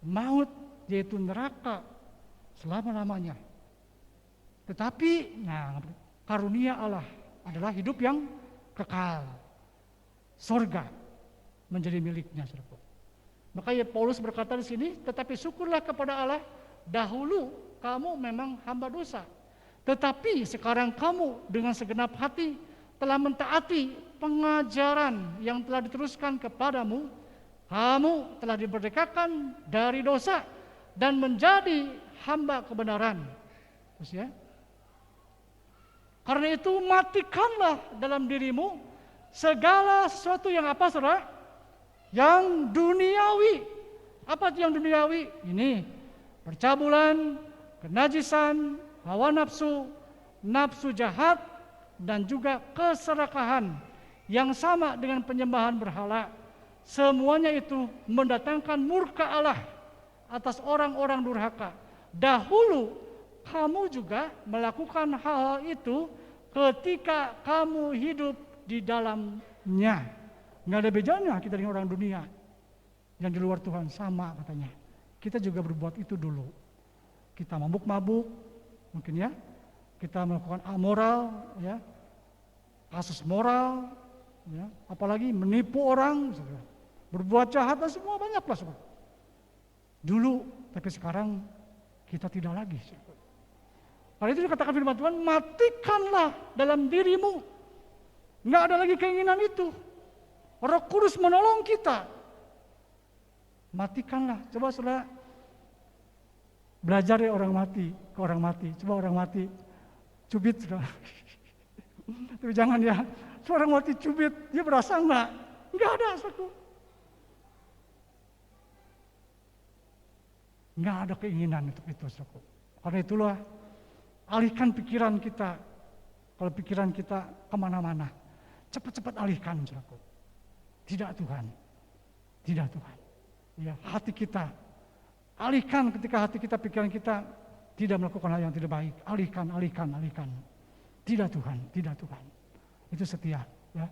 maut, yaitu neraka selama-lamanya. Tetapi, karunia Allah adalah hidup yang kekal. Sorga menjadi miliknya, saudaraku. Makanya Paulus berkata di sini, tetapi syukurlah kepada Allah, dahulu kamu memang hamba dosa, tetapi sekarang kamu dengan segenap hati telah mentaati pengajaran yang telah diteruskan kepadamu. Kamu telah dimerdekakan dari dosa dan menjadi hamba kebenaran. Terus ya, karena itu matikanlah dalam dirimu segala sesuatu yang apa, saudara? Yang duniawi. Apa yang duniawi? Ini percabulan, kenajisan, hawa nafsu, nafsu jahat, dan juga keserakahan yang sama dengan penyembahan berhala. Semuanya itu mendatangkan murka Allah atas orang-orang durhaka. Dahulu kamu juga melakukan hal-hal itu ketika kamu hidup di dalamnya. Nggak ada bedanya kita dengan orang dunia. yang di luar Tuhan sama katanya. Kita juga berbuat itu dulu. Kita mabuk-mabuk, mungkin ya. Kita melakukan amoral, ya, kasus moral, ya, apalagi menipu orang, saudara. Berbuat jahat dan semua banyaklah, saudara. Dulu, tapi sekarang kita tidak lagi. Saudara. Karena itu dikatakan firman Tuhan, matikanlah dalam dirimu. Nggak ada lagi keinginan itu. Roh Kudus menolong kita. Matikanlah. Coba saudara belajar ya orang mati, ke orang mati. Coba orang mati cubit, saudara. Tapi jangan ya, seorang mati cubit, dia berasa enggak? Enggak ada, saudaraku. Enggak ada keinginan untuk itu, saudaraku. Karena itulah, alihkan pikiran kita. Kalau pikiran kita kemana-mana, cepat-cepat alihkan, saudaraku. Tidak Tuhan, tidak Tuhan. Ya, hati kita, alihkan ketika hati kita, pikiran kita tidak melakukan hal yang tidak baik. Alihkan. Tidak Tuhan, tidak Tuhan. Itu setia. Ya.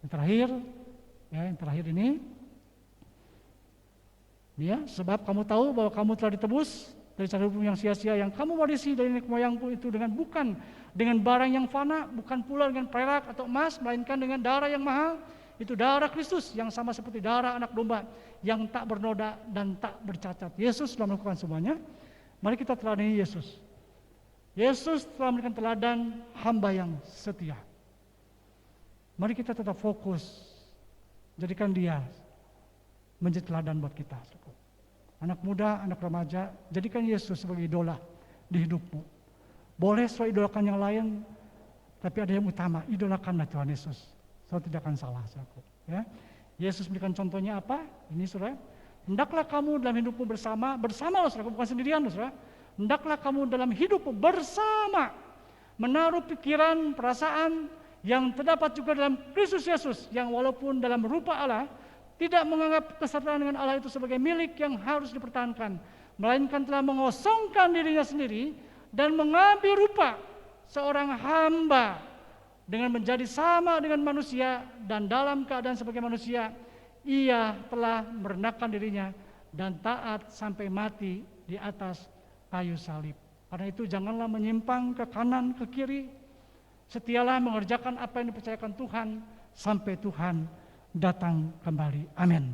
Yang terakhir ini, ya, sebab kamu tahu bahwa kamu telah ditebus dari cara hidup yang sia-sia yang kamu warisi dari nenek moyangmu itu bukan dengan barang yang fana, bukan pula dengan perak atau emas, melainkan dengan darah yang mahal. Itu darah Kristus yang sama seperti darah anak domba yang tak bernoda dan tak bercacat. Yesus telah melakukan semuanya. Mari kita teladani Yesus. Yesus telah memberikan teladan hamba yang setia. Mari kita tetap fokus. Jadikan dia menjadi teladan buat kita. Anak muda, anak remaja, jadikan Yesus sebagai idola di hidupmu. Boleh saudara idolakan yang lain, tapi ada yang utama, idolakanlah Tuhan Yesus. Saudara tidak akan salah, saudaraku. Ya. Yesus berikan contohnya apa? Ini saudara. Hendaklah kamu dalam hidupmu bersama loh saudara, bukan sendirian loh saudara. Hendaklah kamu dalam hidupmu bersama menaruh pikiran, perasaan yang terdapat juga dalam Kristus Yesus yang walaupun dalam rupa Allah tidak menganggap kesetaraan dengan Allah itu sebagai milik yang harus dipertahankan, melainkan telah mengosongkan dirinya sendiri dan mengambil rupa seorang hamba dengan menjadi sama dengan manusia dan dalam keadaan sebagai manusia ia telah merendahkan dirinya dan taat sampai mati di atas kayu salib. Karena itu janganlah menyimpang ke kanan, ke kiri. Setialah mengerjakan apa yang dipercayakan Tuhan sampai Tuhan datang kembali. Amin.